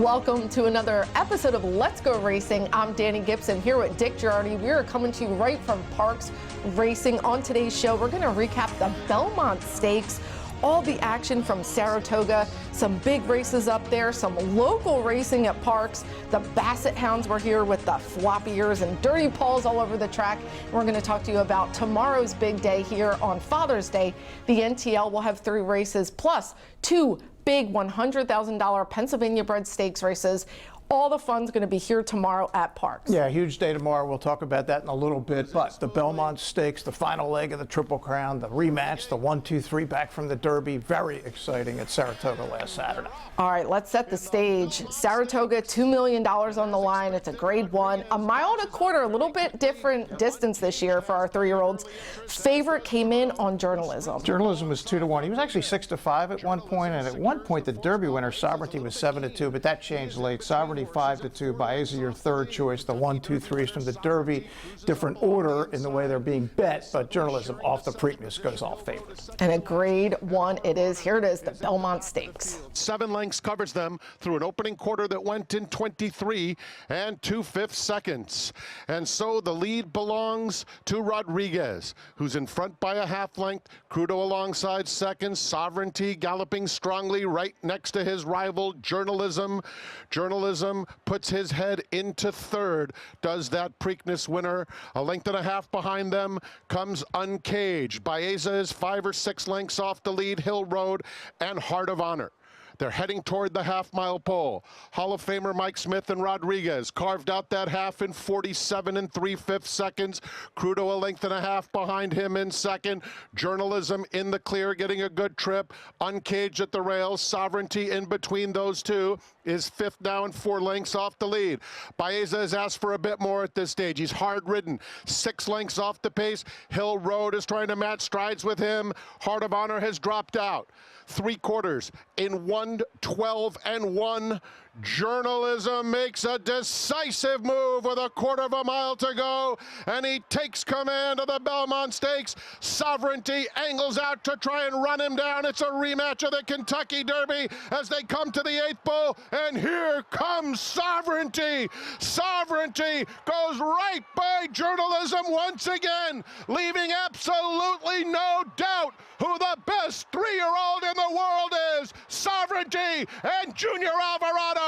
Welcome to another episode of Let's Go Racing. I'm Dani Gibson here with Dick Jerardi. We are coming to you right from Parx Racing. On today's show, we're going to recap the Belmont Stakes, all the action from Saratoga, some big races up there, some local racing at Parx. The basset hounds were here with the floppy ears and dirty paws all over the track. And we're going to talk to you about tomorrow's big day here on Father's Day. The NTL will have 3 races plus 2 big $100,000 Pennsylvania bred stakes races. All the fun's going to be here tomorrow at Parx. Yeah, huge day tomorrow. We'll talk about that in a little bit. But the Belmont Stakes, the final leg of the Triple Crown, the rematch, the 1-2-3 back from the Derby. Very exciting at Saratoga last Saturday. All right, let's set the stage. Saratoga, $2 million on the line. It's a grade 1, a mile and a quarter, a little bit different distance this year for our 3-year-olds. Favorite came in on Journalism. Journalism was 2-1. He was actually 6-5 at one point, and at one point the Derby winner, Sovereignty, was 7-2, but that changed late. Sovereignty 5-2. Baeza, your third choice. The 1-2-3s from the Derby. Different order in the way they're being bet, but Journalism off the Preakness goes all favorite. And a grade 1 it is. Here it is, the Belmont Stakes. 7 lengths covers them through an opening quarter that went in 23 and 2/5 seconds. And so the lead belongs to Rodriguez, who's in front by a half length. Crudo alongside second. Sovereignty galloping strongly right next to his rival, Journalism. Journalism puts his head into third. Does that Preakness winner. A length and a half behind them comes Uncaged. Baeza is 5 or 6 lengths off the lead. Hill Road and Heart of Honor. They're heading toward the half-mile pole. Hall of Famer Mike Smith and Rodriguez carved out that half in 47 and 3/5 seconds. Crudo a length and a half behind him in second. Journalism in the clear, getting a good trip. Uncaged at the rails. Sovereignty in between those two is 5th now and 4 lengths off the lead. Baeza has asked for a bit more at this stage. He's hard-ridden, 6 lengths off the pace. Hill Road is trying to match strides with him. Heart of Honor has dropped out. 3 quarters in 1:12 and 1. Journalism makes a decisive move with a quarter of a mile to go, and he takes command of the Belmont Stakes. Sovereignty angles out to try and run him down. It's a rematch of the Kentucky Derby as they come to the 8th bull, and here comes Sovereignty. Sovereignty goes right by Journalism once again, leaving absolutely no doubt who the best 3-year-old in the world is. Sovereignty and Junior Alvarado.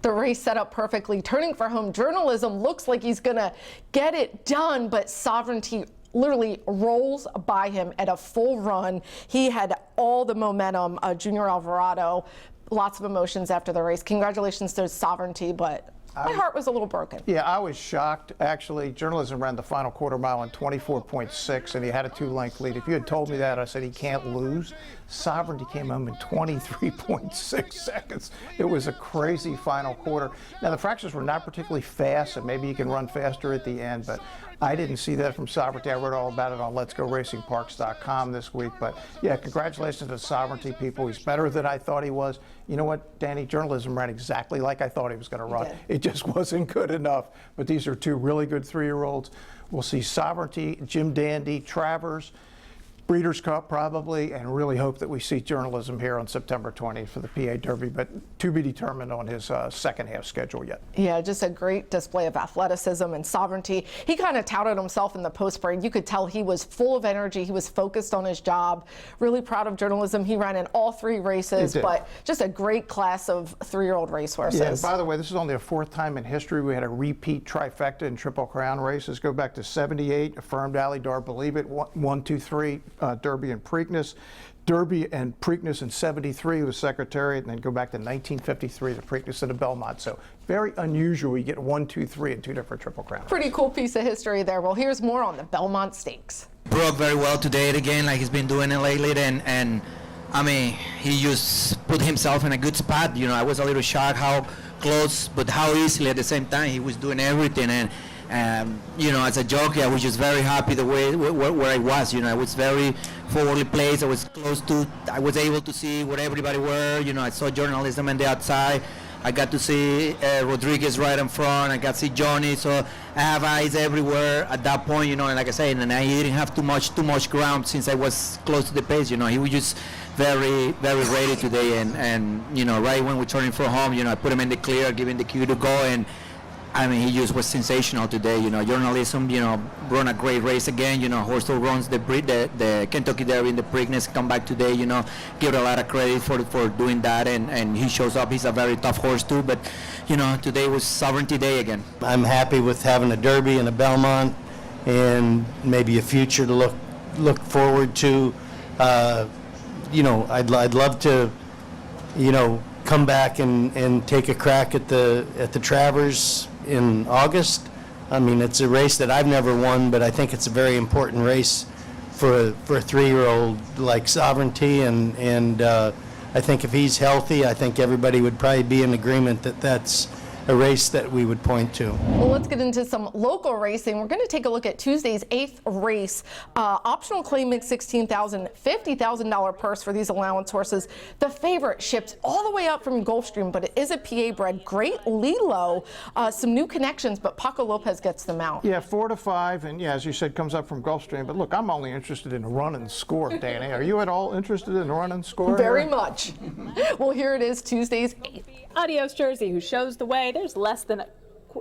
The race set up perfectly, turning for home. Journalism looks like he's gonna get it done, but Sovereignty literally rolls by him at a full run. He had all the momentum. Junior Alvarado, lots of emotions after the race. Congratulations to Sovereignty, but my heart was a little broken. Yeah, I was shocked. Actually, Journalism ran the final quarter mile in 24.6, and he had a 2-length lead. If you had told me that, I said he can't lose. Sovereignty came home in 23.6 seconds. It was a crazy final quarter. Now, the fractions were not particularly fast, and maybe he can run faster at the end, but I didn't see that from Sovereignty. I read all about it on letsgoracingparx.com this week. But yeah, congratulations to Sovereignty, people. He's better than I thought he was. You know what, Dani? Journalism ran exactly like I thought he was going to run. It just wasn't good enough. But these are 2 really good 3-year-olds. We'll see Sovereignty, Jim Dandy, Travers, Breeders' Cup probably, and really hope that we see Journalism here on September 20th for the PA Derby, but to be determined on his second half schedule yet. Yeah, just a great display of athleticism and Sovereignty. He kind of touted himself in the post-parade. You could tell he was full of energy. He was focused on his job. Really proud of Journalism. He ran in all 3 races, but just a great class of 3-year-old racehorses. Yeah, and by the way, this is only the 4th time in history we had a repeat trifecta in Triple Crown races. Go back to 78, affirmed Alydar, believe it, 1-2-3. Derby and Preakness. Derby and Preakness in 73 was Secretariat, and then go back to 1953, the Preakness and the Belmont. So very unusual. You get 1, 2, 3 in 2 different Triple Crowns. Pretty cool piece of history there. Well, here's more on the Belmont Stakes. Broke very well today again, like he's been doing it lately, and I mean, he just put himself in a good spot. You know, I was a little shocked how close, but how easily at the same time he was doing everything. And you know, as a jockey, I was just very happy the way where I was. You know, I was very forwardly placed. I was close to. I was able to see where everybody were. You know, I saw Journalism on the outside. I got to see Rodriguez right in front. I got to see Johnny. So I have eyes everywhere at that point, you know. And like I said, and I didn't have too much ground since I was close to the pace, you know. He was just very, very ready today. And you know, right when we turned for home, you know, I put him in the clear, give him the cue to go, and I mean, he just was sensational today. You know, journalism, you know, run a great race again. You know, horse who runs the Kentucky Derby in the Preakness come back today. You know, give a lot of credit for doing that, and he shows up. He's a very tough horse too. But you know, today was Sovereignty Day again. I'm happy with having a Derby and a Belmont, and maybe a future to look forward to. You know, I'd love to, you know, come back and take a crack at the Travers in August. I mean, it's a race that I've never won, but I think it's a very important race for a 3-year-old like Sovereignty, and I think if he's healthy, I think everybody would probably be in agreement that that's a race that we would point to. Well, let's get into some local racing. We're going to take a look at Tuesday's 8th race. Optional claim makes $16,000, $50,000 purse for these allowance horses. The favorite ships all the way up from Gulfstream, but it is a PA bred. Great Lilo, some new connections, but Paco Lopez gets them out. Yeah, 4 to 5, and yeah, as you said, comes up from Gulfstream. But look, I'm only interested in run and score, Danny. Are you at all interested in run and score? Very much. Well, here it is, Tuesday's 8th. Adios Jersey, who shows the way. There's less than a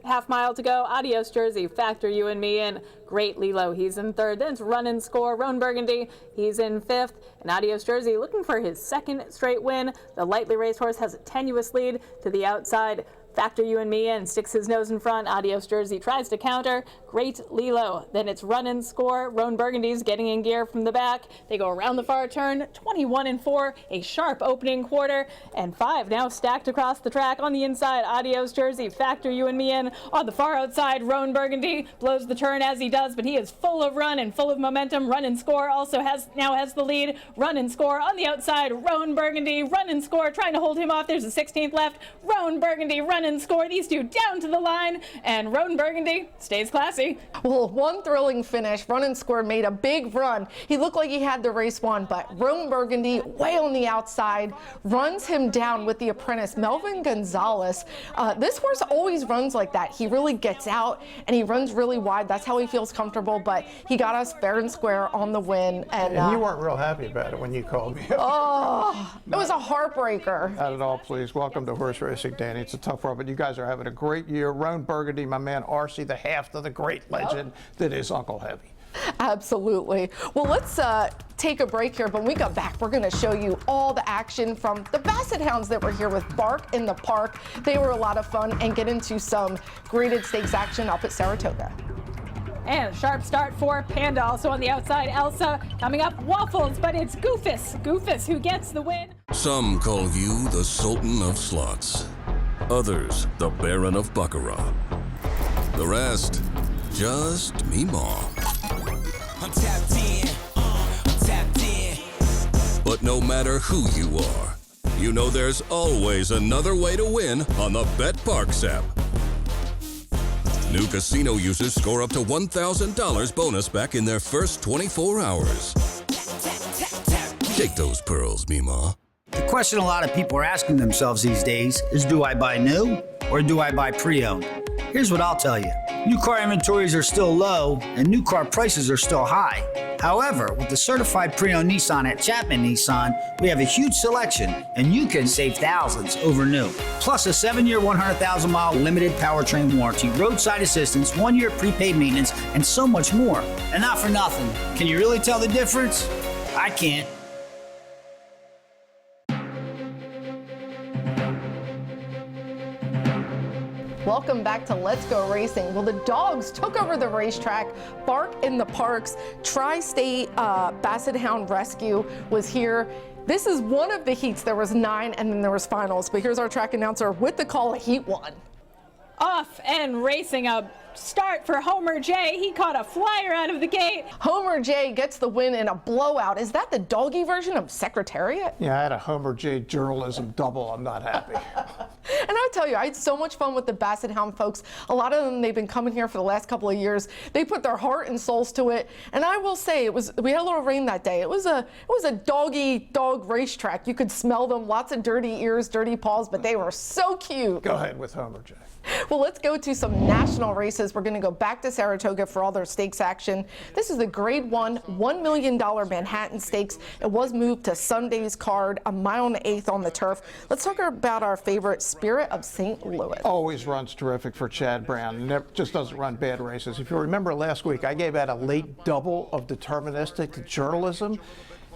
half mile to go. Adios Jersey, Factor You and Me in. Great Lilo, he's in 3rd. Then it's Run and Score. Roan Burgundy, he's in 5th. And Adios Jersey looking for his 2nd straight win. The lightly raced horse has a tenuous lead to the outside. Factor You and Me in, sticks his nose in front. Adios Jersey tries to counter. Great Lilo. Then it's Run and Score. Roan Burgundy's getting in gear from the back. They go around the far turn. 21-4, a sharp opening quarter, and 5 now stacked across the track on the inside. Adios Jersey, Factor You and Me in. On the far outside, Roan Burgundy blows the turn as he does, but he is full of run and full of momentum. Run and Score also now has the lead. Run and Score on the outside. Roan Burgundy, Run and Score trying to hold him off. There's a 16th left. Roan Burgundy, Run and Score. These two down to the line, and Roan Burgundy stays classy. Well, one thrilling finish. Run and Score made a big run. He looked like he had the race won, but Roan Burgundy, way on the outside, runs him down with the apprentice, Melvin Gonzalez. This horse always runs like that. He really gets out, and he runs really wide. That's how he feels comfortable, but he got us fair and square on the win. And you weren't real happy about it when you called me up. Oh, it was a heartbreaker. Not at all, please. Welcome to horse racing, Danny. It's a tough one, but you guys are having a great year. Roan Burgundy, my man RC, the half of the great legend that is Uncle Heavy. Absolutely. Well, let's take a break here. But when we come back, we're going to show you all the action from the Basset Hounds that were here with Bark in the Park. They were a lot of fun, and get into some graded stakes action up at Saratoga. And a sharp start for Panda. Also on the outside, Elsa. Coming up, Waffles, but it's Goofus who gets the win. Some call you the Sultan of Slots. Others, the Baron of Baccarat. The rest, just Meemaw. I'm tapped in, I'm tapped in. But no matter who you are, you know there's always another way to win on the Parx app. New casino users score up to $1,000 bonus back in their first 24 hours. Take those pearls, Meemaw. The question a lot of people are asking themselves these days is, do I buy new or do I buy pre-owned? Here's what I'll tell you. New car inventories are still low and new car prices are still high. However, with the certified pre-owned Nissan at Chapman Nissan, we have a huge selection and you can save thousands over new. Plus a 7-year, 100,000-mile limited powertrain warranty, roadside assistance, 1-year prepaid maintenance, and so much more. And not for nothing. Can you really tell the difference? I can't. Welcome back to Let's Go Racing. Well, the dogs took over the racetrack. Bark in the Parks. Tri-State Basset Hound Rescue was here. This is one of the heats. There was 9 and then there was finals. But here's our track announcer with the call of Heat 1. Off and racing, a start for Homer J. He caught a flyer out of the gate. Homer J gets the win in a blowout. Is that the doggy version of Secretariat? Yeah, I had a Homer J journalism double. I'm not happy. And I tell you, I had so much fun with the Basset Hound folks. A lot of them, they've been coming here for the last couple of years. They put their heart and souls to it. And I will say, we had a little rain that day. It was a dog racetrack. You could smell them, lots of dirty ears, dirty paws, but they were so cute. Go ahead with Homer J. Well, let's go to some national races. We're going to go back to Saratoga for all their stakes action. This is the Grade 1 $1 million Manhattan Stakes. It was moved to Sunday's card, a mile and an eighth on the turf. Let's talk about our favorite, Spirit of St. Louis. Always runs terrific for Chad Brown. Never, just doesn't run bad races. If you remember last week, I gave out a late double of deterministic journalism.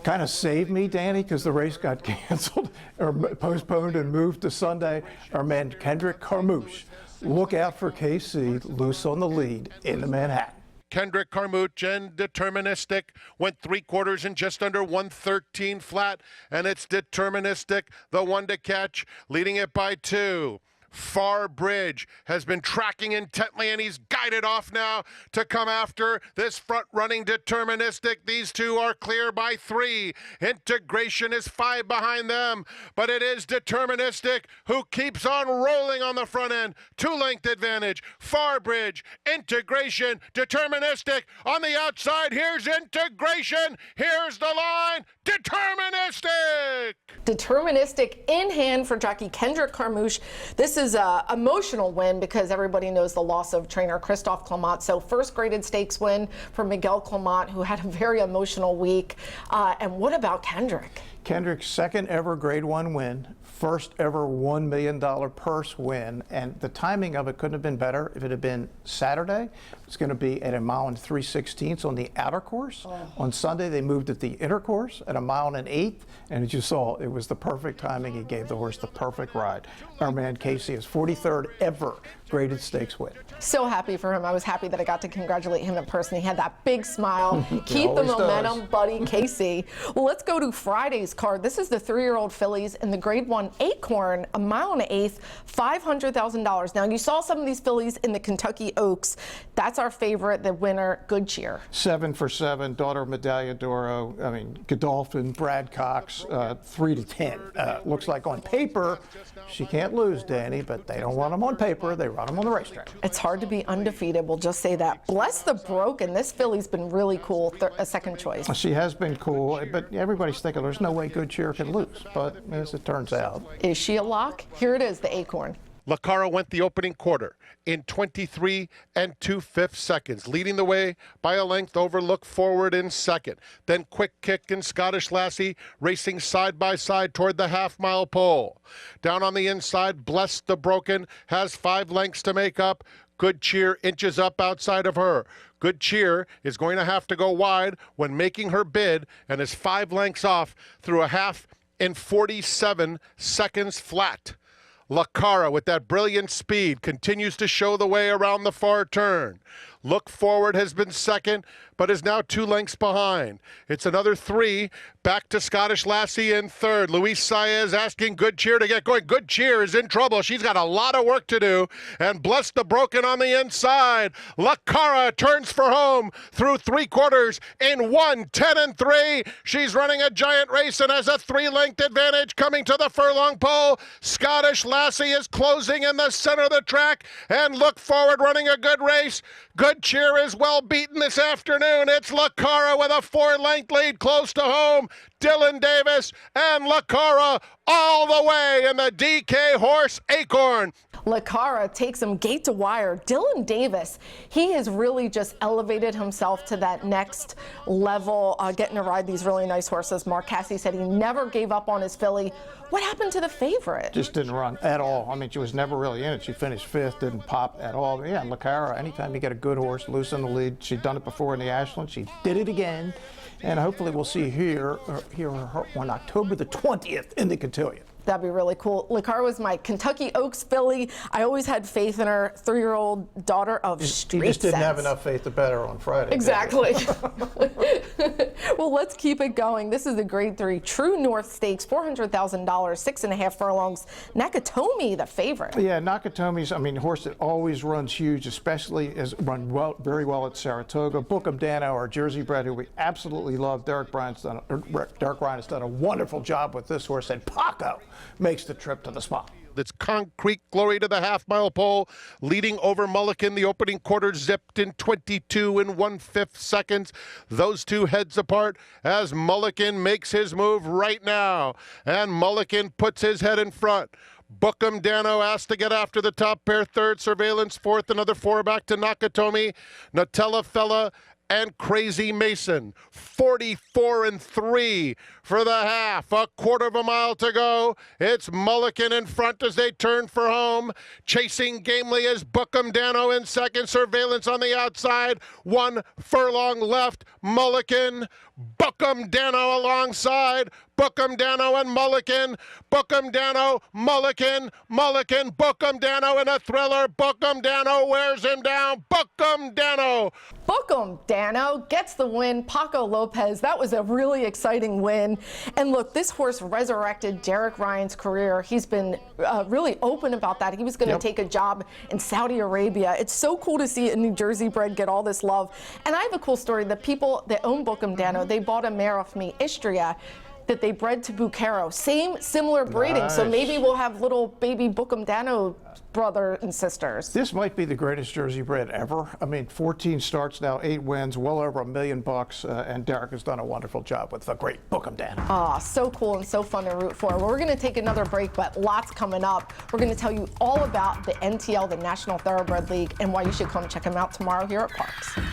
Kind of saved me, Danny, because the race got canceled or postponed and moved to Sunday. Our man Kendrick Carmouche. Look out for KC, loose on the lead in the Manhattan. Kendrick Carmouche and Deterministic went 3/4 in just under 113 flat, and it's Deterministic, the one to catch, leading it by 2. Far Bridge has been tracking intently, and he's guided off now to come after this front-running Deterministic. These two are clear by 3. Integration is 5 behind them, but it is Deterministic who keeps on rolling on the front end. 2-length advantage. Far Bridge, Integration, Deterministic on the outside. Here's Integration. Here's the line. Deterministic! Deterministic in hand for jockey Kendrick Carmouche. This is an emotional win because everybody knows the loss of trainer Christophe Clement. So first graded stakes win for Miguel Clement, who had a very emotional week. And what about Kendrick? Kendrick's second ever Grade 1 win, first ever $1 million purse win, and the timing of it couldn't have been better. If it had been Saturday, it's going to be at 1 mile and 3/16 on the outer course. On Sunday, they moved it the inner course at 1 mile and 1/8, and as you saw, it was the perfect timing. He gave the horse the perfect ride. Our man Casey is 43rd ever graded stakes win. So happy for him. I was happy that I got to congratulate him in person. He had that big smile. Keep the momentum, buddy, Casey. Well, let's go to Friday's card. This is the 3-year-old fillies in the Grade 1 Acorn, 1 mile and an eighth, $500,000. Now, you saw some of these fillies in the Kentucky Oaks. That's our favorite, the winner, Good Cheer. 7 for 7, daughter of Medaglia d'Oro. I mean, Godolphin, Brad Cox, 3 to 10. Looks like on paper, she can't lose, Danny, but they don't run them on paper. They run them on the racetrack. It's hard to be undefeated. We'll just say that. Bless the Broken. This filly's been really cool. A second choice. She has been cool, but everybody's thinking there's no way Good Cheer can lose. But as it turns out. Is she a lock? Here it is, the Acorn. Lacara went the opening quarter in 23 2/5 seconds, leading the way by a length over Look Forward in second. Then Quick Kick and Scottish Lassie racing side by side toward the half-mile pole. Down on the inside, Bless the Broken has 5 lengths to make up. Good Cheer inches up outside of her. Good Cheer is going to have to go wide when making her bid and is 5 lengths off through a half in 47 seconds flat. Lacara, with that brilliant speed, continues to show the way around the far turn. Look Forward has been second, but is now 2 lengths behind. It's another 3. Back to Scottish Lassie in third. Luis Saez asking Good Cheer to get going. Good Cheer is in trouble. She's got a lot of work to do. And Bless the Broken on the inside. Lacara turns for home through 3/4 in 1:10-3. She's running a giant race and has a 3-length advantage coming to the furlong pole. Scottish Lassie is closing in the center of the track, and Look Forward running a good race. Good Cheer is well beaten this afternoon. It's Lacara with a 4-length lead close to home. Dylan Davis and Lacara all the way in the DK Horse Acorn. Lacara takes him gate to wire. Dylan Davis, he has really just elevated himself to that next level, getting to ride these really nice horses. Mark Cassidy said he never gave up on his filly. What happened to the favorite? Just didn't run at all. I mean, she was never really in it. She finished 5th, didn't pop at all. But yeah, Lacara, anytime you get a good horse loose in the lead, she'd done it before in the Ashland. She did it again. And hopefully we'll see her on October the 20th in the Cotillion. That'd be really cool. Lakar was my Kentucky Oaks filly. I always had faith in her 3-year-old daughter of street You just didn't sense. have enough faith to bet her on Friday. Exactly. Well, let's keep it going. This is the Grade 3 True North Stakes, $400,000, 6.5 furlongs. Nakatomi, the favorite. Yeah, Nakatomi's, I mean, horse that always runs huge, especially has run very well at Saratoga. Bookham Dano, our Jersey bred, who we absolutely love. Derek Ryan has done a wonderful job with this horse, and Paco makes the trip to the spot. That's concrete glory to the half-mile pole, leading over Mulligan. The opening quarter zipped in 22 1/5 seconds. Those two heads apart as Mulligan makes his move right now. And Mulligan puts his head in front. Bookham Dano asked to get after the top pair, third, Surveillance fourth, another 4 back to Nakatomi, Nutella Fella, and Crazy Mason. 44 3 for the half. A quarter of a mile to go. It's Mulligan in front as they turn for home. Chasing gamely is Bookham Dano in second. Surveillance on the outside. 1 furlong left. Mulligan, Bookham Dano alongside. Bookham Dano and Mulligan. Bookham Dano, Mulligan, Mulligan, Bookham Dano in a thriller. Bookham Dano wears him down. Bookham Dano. Bookham Dano gets the win. Paco Lopez, that was a really exciting win. And look, this horse resurrected Derek Ryan's career. He's been really open about that. He was going to take a job in Saudi Arabia. It's so cool to see a New Jersey bred get all this love. And I have a cool story. The people that own Bookham Dano, they bought a mare off me, Istria, that they bred to Bucaro. Similar breeding. Nice. So maybe we'll have little baby Bookham Dano brother and sisters. This might be the greatest Jersey bred ever. I mean, 14 starts now, 8 wins, well over $1 million, and Derek has done a wonderful job with the great Bookham Dano. Ah, so cool and so fun to root for. Well, we're going to take another break, but lots coming up. We're going to tell you all about the NTL, the National Thoroughbred League, and why you should come check them out tomorrow here at Parx.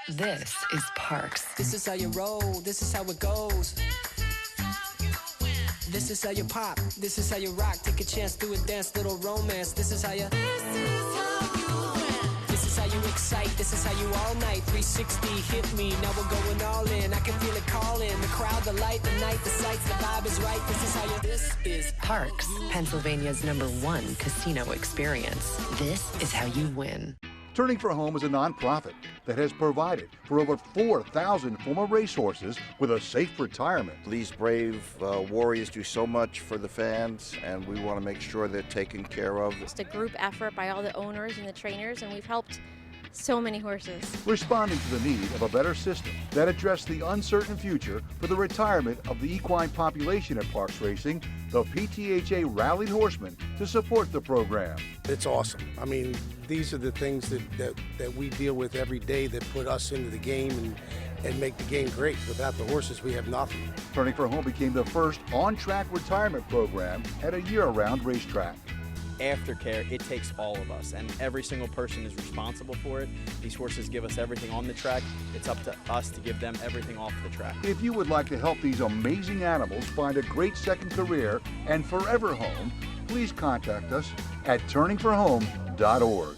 This is Parx. This is how you roll, this is how it goes. This is how you pop, this is how you rock. Take a chance, do a dance, little romance. This is how you. This is how you excite, this is how you all night. 360 hit me, now we're going all in. I can feel it calling, the crowd, the light, the night, the sights, the vibe is right. This is how you. This is Parx, Pennsylvania's #1 casino experience. This is how you win. Turning for Home is a nonprofit that has provided for over 4,000 former racehorses with a safe retirement. These brave warriors do so much for the fans, and we want to make sure they're taken care of. It's a group effort by all the owners and the trainers, and we've helped so many horses. Responding to the need of a better system that addressed the uncertain future for the retirement of the equine population at Parx Racing, the PTHA rallied horsemen to support the program. It's awesome. I mean, these are the things that we deal with every day that put us into the game and make the game great. Without the horses, we have nothing. Turning for Home became the first on-track retirement program at a year-round racetrack. Aftercare, it takes all of us, and every single person is responsible for it. These horses give us everything on the track. It's up to us to give them everything off the track. If you would like to help these amazing animals find a great second career and forever home, please contact us at turningforhome.org.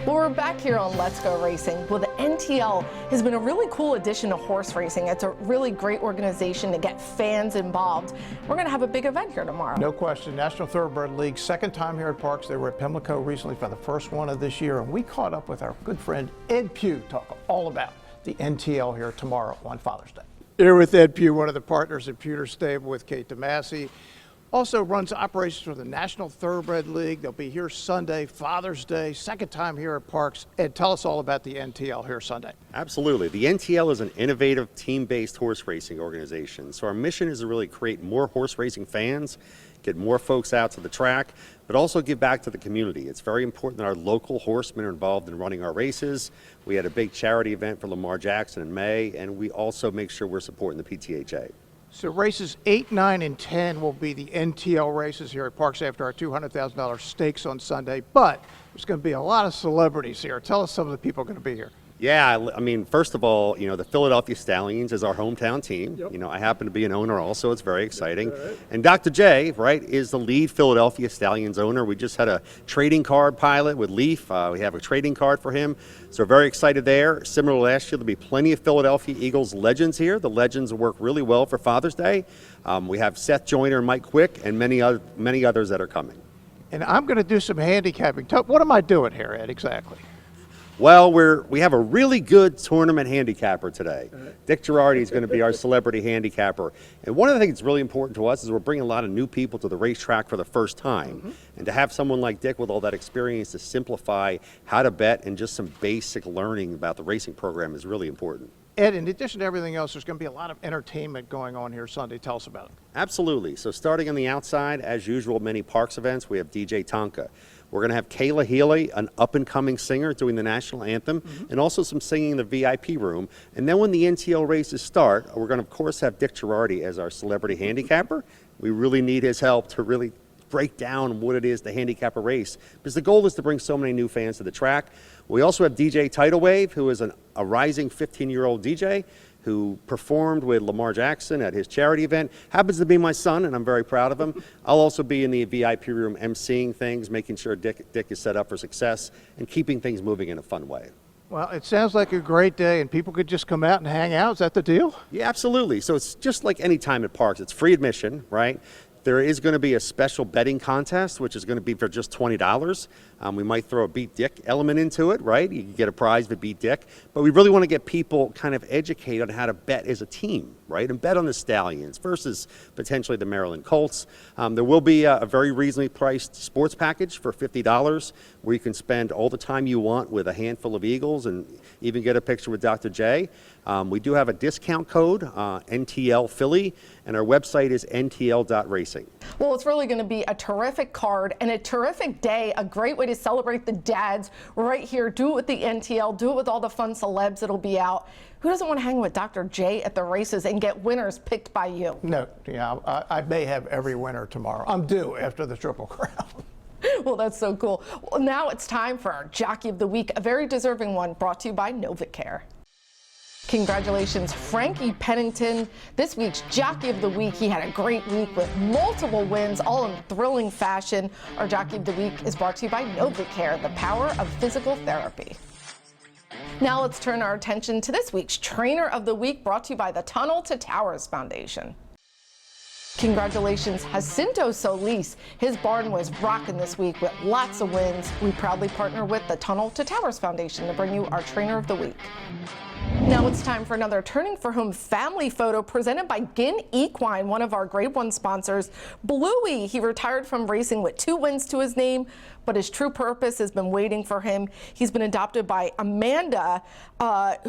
Well, we're back here on Let's Go Racing. Well, the NTL has been a really cool addition to horse racing. It's a really great organization to get fans involved. We're going to have a big event here tomorrow. No question. National Thoroughbred League, second time here at Parx. They were at Pimlico recently for the first one of this year, and we caught up with our good friend Ed Pugh, talk all about the NTL here tomorrow on Father's Day. Here with Ed Pugh, one of the partners at Pewter Stable with Kate DeMasi. Also runs operations for the National Thoroughbred League. They'll be here Sunday, Father's Day, second time here at Parx. Ed, tell us all about the NTL here Sunday. Absolutely. The NTL is an innovative team-based horse racing organization. So our mission is to really create more horse racing fans, get more folks out to the track, but also give back to the community. It's very important that our local horsemen are involved in running our races. We had a big charity event for Lamar Jackson in May, and we also make sure we're supporting the PTHA. So races 8, 9, and 10 will be the NTL races here at Parx after our $200,000 stakes on Sunday. But there's going to be a lot of celebrities here. Tell us some of the people going to be here. Yeah, I mean, first of all, the Philadelphia Stallions is our hometown team. I happen to be an owner also. It's very exciting. And Dr. J, right, is the lead Philadelphia Stallions owner. We just had a trading card pilot with Leaf. We have a trading card for him. So we're very excited there. Similar to last year, there'll be plenty of Philadelphia Eagles legends here. The legends work really well for Father's Day. We have Seth Joyner and Mike Quick and many others that are coming. And I'm going to do some handicapping. What am I doing here, Ed, exactly? Well, we have a really good tournament handicapper today. Dick Jerardi is going to be our celebrity handicapper. And one of the things that's really important to us is we're bringing a lot of new people to the racetrack for the first time. And to have someone like Dick with all that experience to simplify how to bet and just some basic learning about the racing program is really important. Ed, in addition to everything else, there's going to be a lot of entertainment going on here Sunday. Tell us about it. Absolutely. So starting on the outside, as usual, many Parx events, we have DJ Tonka. We're going to have Kayla Healy, an up-and-coming singer, doing the national anthem, and also some singing in the VIP room. And then when the NTL races start, we're going to, of course, have Dick Jerardi as our celebrity handicapper. We really need his help to really break down what it is to handicap a race, because the goal is to bring so many new fans to the track. We also have DJ Tidal Wave, who is a rising 15-year-old DJ who performed with Lamar Jackson at his charity event. Happens to be my son, and I'm very proud of him. I'll also be in the VIP room emceeing things, making sure Dick is set up for success, and keeping things moving in a fun way. Well, it sounds like a great day, and people could just come out and hang out. Is that the deal? Yeah, absolutely. So it's just like any time at Parx. It's free admission, right? There is going to be a special betting contest, which is going to be for just $20. We might throw a Beat Dick element into it, right? You can get a prize for Beat Dick. But we really want to get people kind of educated on how to bet as a team, right? And bet on the Stallions versus potentially the Maryland Colts. There will be a very reasonably priced sports package for $50 where you can spend all the time you want with a handful of Eagles and even get a picture with Dr. J. We do have a discount code, NTL Philly, and our website is ntl.racing. Well, it's really going to be a terrific card and a terrific day, a great way to celebrate the dads right here. Do it with the NTL, do it with all the fun celebs that'll be out. Who doesn't want to hang with Dr. J at the races and get winners picked by you? No, yeah, I may have every winner tomorrow. I'm due after the Triple Crown. Well, that's so cool. Well, now it's time for our Jockey of the Week, a very deserving one brought to you by NovaCare. Congratulations, Frankie Pennington. This week's Jockey of the Week. He had a great week with multiple wins, all in thrilling fashion. Our Jockey of the Week is brought to you by NovaCare, the power of physical therapy. Now let's turn our attention to this week's Trainer of the Week, brought to you by the Tunnel to Towers Foundation. Congratulations, Jacinto Solis. His barn was rocking this week with lots of wins. We proudly partner with the Tunnel to Towers Foundation to bring you our Trainer of the Week. Now it's time for another Turning for Home family photo presented by Ginn Equine, one of our Grade 1 sponsors. Bluey, he retired from racing with 2 wins to his name, but his true purpose has been waiting for him. He's been adopted by Amanda,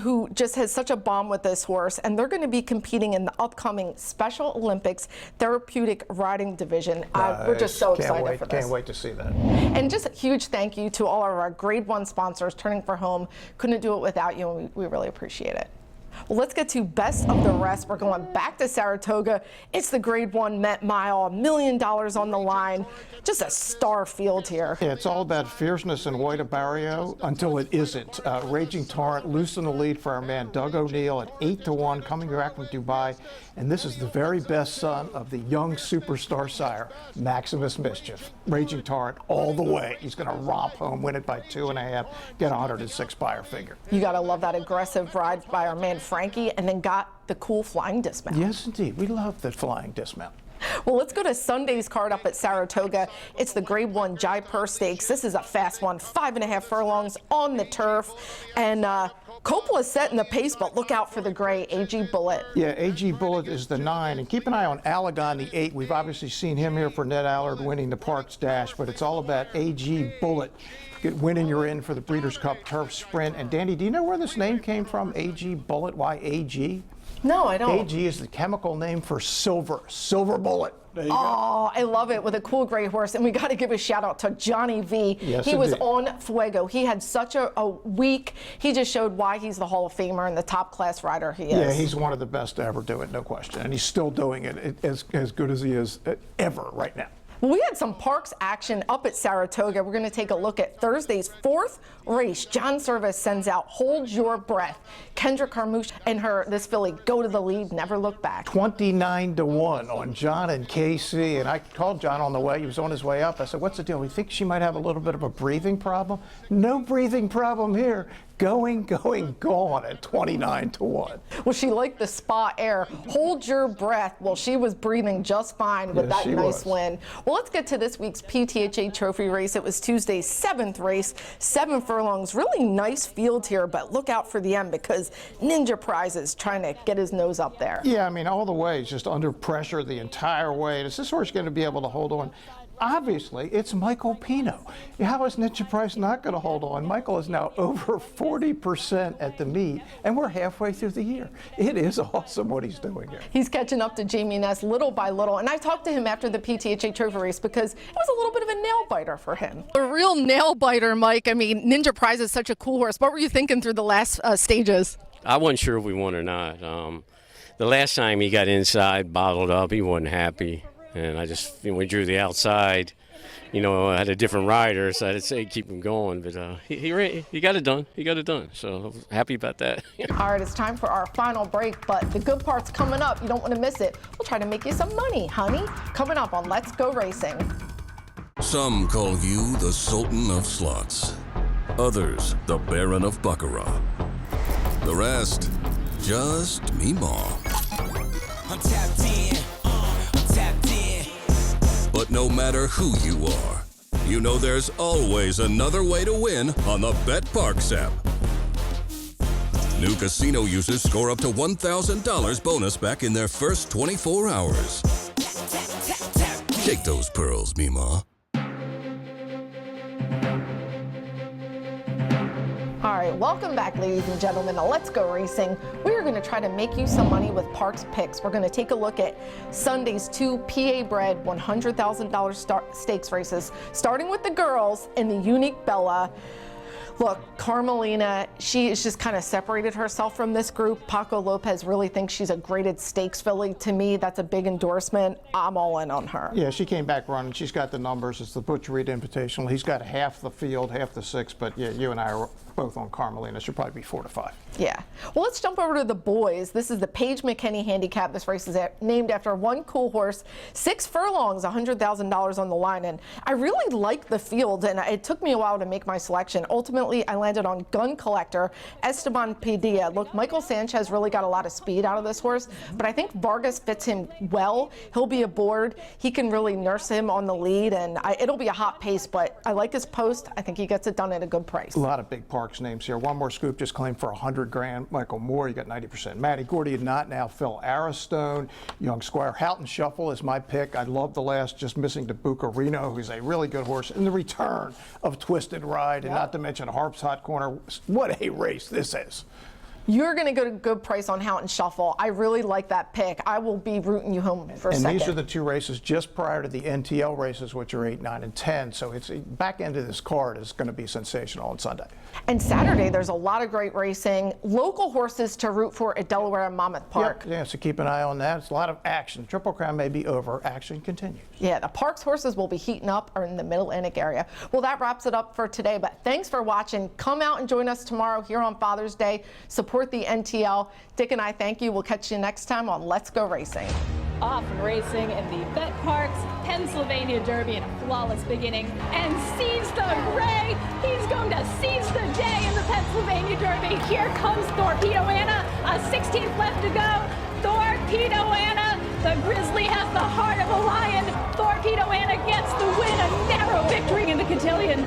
who just has such a bond with this horse, and they're going to be competing in the upcoming Special Olympics Therapeutic Riding Division. We're just so excited for this. Can't wait to see that. And just a huge thank you to all of our Grade 1 sponsors, Turning for Home. Couldn't do it without you, and we really appreciate it. Well, let's get to best of the rest. We're going back to Saratoga. It's the Grade 1 Met Mile, $1 million on the line. Just a star field here. Yeah, it's all about fierceness and White Barrio until it isn't. Raging Torrent loose in the lead for our man Doug O'Neill at 8-1, coming back from Dubai. And this is the very best son of the young superstar sire, Maximus Mischief. Raging Torrent all the way. He's going to romp home, win it by 2.5, get 106 buyer figure. You got to love that aggressive ride by our man Frankie, and then got the cool flying dismount. Yes, indeed. We love the flying dismount. Well, let's go to Sunday's card up at Saratoga. It's the Grade 1 Jaipur Stakes. This is a fast one, 5.5 furlongs on the turf. And Coppola's setting the pace, but look out for the gray, AG Bullet. Yeah, AG Bullet is the 9. And keep an eye on Allegan, the 8. We've obviously seen him here for Ned Allard winning the Parx Dash, but it's all about AG Bullet. Get winning, you're in for the Breeders' Cup Turf Sprint. And Danny, do you know where this name came from, AG Bullet? Why AG? No, I don't. AG is the chemical name for silver bullet. There you go. I love it, with a cool gray horse. And we got to give a shout out to Johnny V. Yes, he was indeed. on Fuego. He had such a week. He just showed why he's the Hall of Famer and the top class rider he is. Yeah, he's one of the best to ever do it, no question. And he's still doing it as good as he is ever right now. Well, we had some Parx action up at Saratoga. We're going to take a look at Thursday's fourth race. John Service sends out Hold Your Breath. Kendra Carmouche and this filly go to the lead, never look back. 29-1 on John and Casey. And I called John on the way. He was on his way up. I said, what's the deal? We think she might have a little bit of a breathing problem. No breathing problem here. Going, gone at 29-1. Well, she liked the spa air. Hold your breath. Well, she was breathing just fine with that nice win. Well, let's get to this week's PTHA Trophy race. It was Tuesday's 7th race, 7 furlongs. Really nice field here, but look out for the end because Ninja Prize is trying to get his nose up there. Yeah, I mean, all the way, just under pressure the entire way. Is this horse going to be able to hold on? Obviously, it's Michael Pino. How is Ninja Price not going to hold on? Michael is now over 40% at the meet, and we're halfway through the year. It is awesome what he's doing here. He's catching up to Jamie Ness little by little, and I talked to him after the PTHA Trophy race because it was a little bit of a nail biter for him. A real nail biter, Mike. I mean, Ninja Prize is such a cool horse. What were you thinking through the last stages? I wasn't sure if we won or not. The last time he got inside, bottled up, he wasn't happy. And we drew the outside. You know, I had a different rider, so I'd say keep him going. But he got it done. He got it done. So I was happy about that. All right, it's time for our final break, but the good part's coming up. You don't want to miss it. We'll try to make you some money, honey. Coming up on Let's Go Racing. Some call you the Sultan of Slots. Others, the Baron of Baccarat. The rest, just Meemaw. I'm tapped in. But no matter who you are, you know there's always another way to win on the Parx app. New casino users score up to $1,000 bonus back in their first 24 hours. Shake those pearls, Meemaw. All right, welcome back, ladies and gentlemen, to Let's Go Racing. We are going to try to make you some money with Parx picks. We're going to take a look at Sunday's 2 PA-bred $100,000 stakes races, starting with the girls in the Unique Bella. Look, Carmelina, she has just kind of separated herself from this group. Paco Lopez really thinks she's a graded stakes filly. To me, that's a big endorsement. I'm all in on her. Yeah, she came back running. She's got the numbers. It's the Butcher Reed Invitational. He's got half the field, half the 6, but yeah, you and I are both on Carmelina. She'll probably be 4 to 5. Yeah. Well, let's jump over to the boys. This is the Paige McKinney handicap. This race is named after one cool horse. 6 furlongs, $100,000 on the line. And I really like the field, and it took me a while to make my selection. Ultimately, I landed on Gun Collector, Esteban Padilla. Look, Michael Sanchez really got a lot of speed out of this horse, but I think Vargas fits him well. He'll be aboard. He can really nurse him on the lead, and it'll be a hot pace, but I like his post. I think he gets it done at a good price. A lot of big Parx names here. One more scoop just claimed for $100,000. Michael Moore, you got 90%. Matty Gordy, not now. Phil Aristone, Young Squire. Houghton Shuffle is my pick. I love the last, just missing to Bucarino, who's a really good horse. And the return of Twisted Ride, and not to mention Harp's Hot Corner. What a race this is. You're going to go to good price on Houghton Shuffle. I really like that pick. I will be rooting you home for a second. And these are the 2 races just prior to the NTL races, which are 8, 9, and 10. So it's back end of this card is going to be sensational on Sunday. And Saturday, there's a lot of great racing. Local horses to root for at Delaware and Monmouth Park. Yeah, so keep an eye on that. It's a lot of action. Triple Crown may be over. Action continues. Yeah, the Parx horses will be heating up or in the Middle Atlantic area. Well, that wraps it up for today, but thanks for watching. Come out and join us tomorrow here on Father's Day. Support the NTL. Dick and I thank you. We'll catch you next time on Let's Go Racing. Off and racing in the Parx Pennsylvania Derby in a flawless beginning, and seize the gray. He's going to seize the day in the Pennsylvania Derby. Here comes Torpedo Anna, a 16th left to go. Torpedo Anna, the Grizzly has the heart of a lion. Torpedo Anna gets the win, a narrow victory in the cotillion.